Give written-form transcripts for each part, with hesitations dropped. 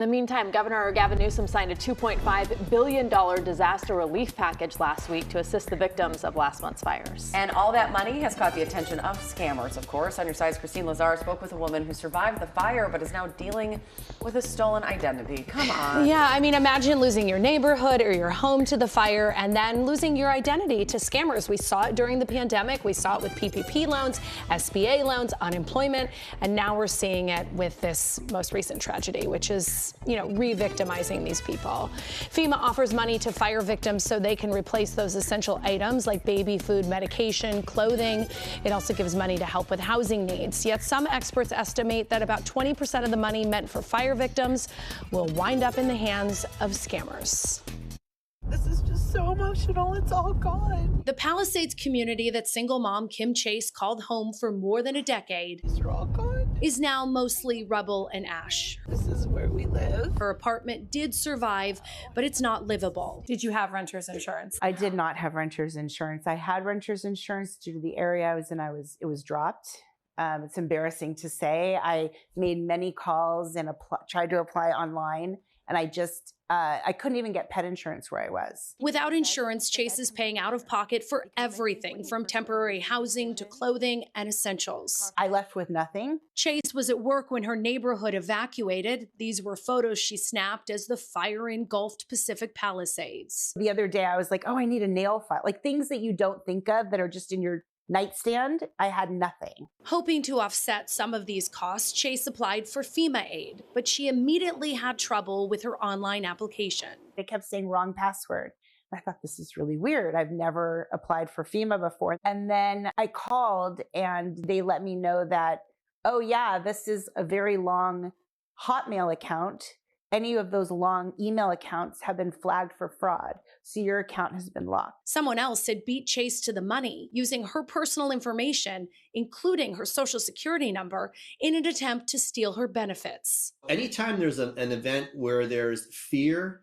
In the meantime, Governor Gavin Newsom signed a $2.5 billion disaster relief package last week to assist the victims of last month's fires. And all that money has caught the attention of scammers, of course. On your side's Kristine Lazar spoke with a woman who survived the fire but is now dealing with a stolen identity. Come on. Yeah, I mean, imagine losing your neighborhood or your home to the fire and then losing your identity to scammers. We saw it during the pandemic. We saw it with PPP loans, SBA loans, unemployment, and now we're seeing it with this most recent tragedy, which is re-victimizing these people. FEMA offers money to fire victims so they can replace those essential items like baby food, medication, clothing. It also gives money to help with housing needs. Yet some experts estimate that about 20% of the money meant for fire victims will wind up in the hands of scammers. This is just so emotional. It's all gone. The Palisades community that single mom Kim Chase called home for more than a decade These are all gone. is now mostly rubble and ash. This is where we live. Her apartment did survive, but it's not livable. Did you have renter's insurance? I did not have renter's insurance. I had renter's insurance due to the area I was in. It was dropped. It's embarrassing to say. I made many calls and tried to apply online, and I couldn't even get pet insurance where I was. Without insurance, Chase is paying out of pocket for everything from temporary housing to clothing and essentials. I left with nothing. Chase was at work when her neighborhood evacuated. These were photos she snapped as the fire engulfed Pacific Palisades. The other day I was like, oh, I need a nail file. Like things that you don't think of that are just in your nightstand. I had nothing. Hoping to offset some of these costs, Chase applied for FEMA aid, but she immediately had trouble with her online application. They kept saying wrong password. I thought, this is really weird. I've never applied for FEMA before. And then I called and they let me know that, oh yeah, this is a very long Hotmail account. Any of those long email accounts have been flagged for fraud, so your account has been locked. Someone else had beat Chase to the money using her personal information, including her social security number, in an attempt to steal her benefits. Anytime there's an event where there's fear,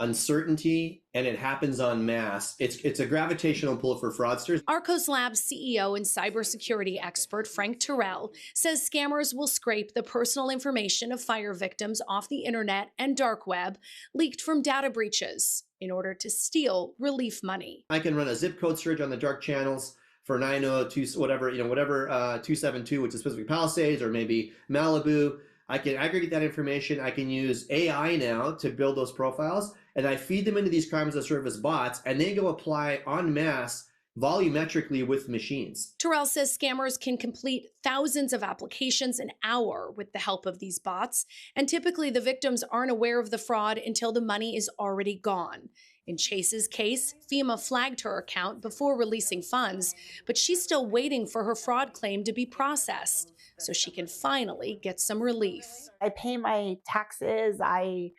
uncertainty, and it happens en masse, it's a gravitational pull for fraudsters. Arcos Labs CEO and cybersecurity expert Frank Terrell says scammers will scrape the personal information of fire victims off the internet and dark web leaked from data breaches in order to steal relief money. I can run a zip code search on the dark channels for 902, whatever 272, which is Pacific Palisades or maybe Malibu. I can aggregate that information. I can use AI now to build those profiles, and I feed them into these crimes as a service bots, and they go apply en masse volumetrically with machines. Terrell says scammers can complete thousands of applications an hour with the help of these bots, and typically the victims aren't aware of the fraud until the money is already gone. In Chase's case, FEMA flagged her account before releasing funds, but she's still waiting for her fraud claim to be processed so she can finally get some relief. I pay my taxes. I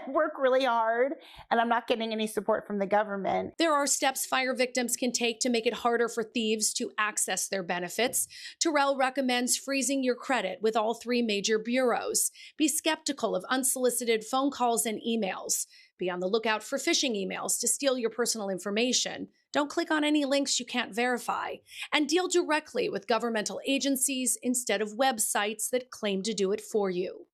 work really hard, and I'm not getting any support from the government. There are steps fire victims can take to make it harder for thieves to access their benefits. Terrell recommends freezing your credit with all three major bureaus. Be skeptical of unsolicited phone calls and emails. Be on the lookout for phishing emails to steal your personal information. Don't click on any links you can't verify. And deal directly with governmental agencies instead of websites that claim to do it for you.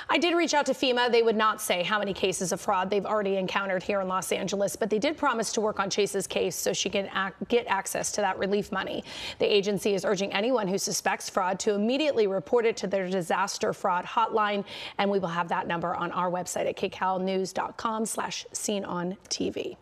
I did reach out to FEMA. They would not say how many cases of fraud they've already encountered here in Los Angeles, but they did promise to work on Chase's case so she can get access to that relief money. The agency is urging anyone who suspects fraud to immediately report it to their disaster fraud hotline, and we will have that number on our website at kcalnews.com/SeenOnTV.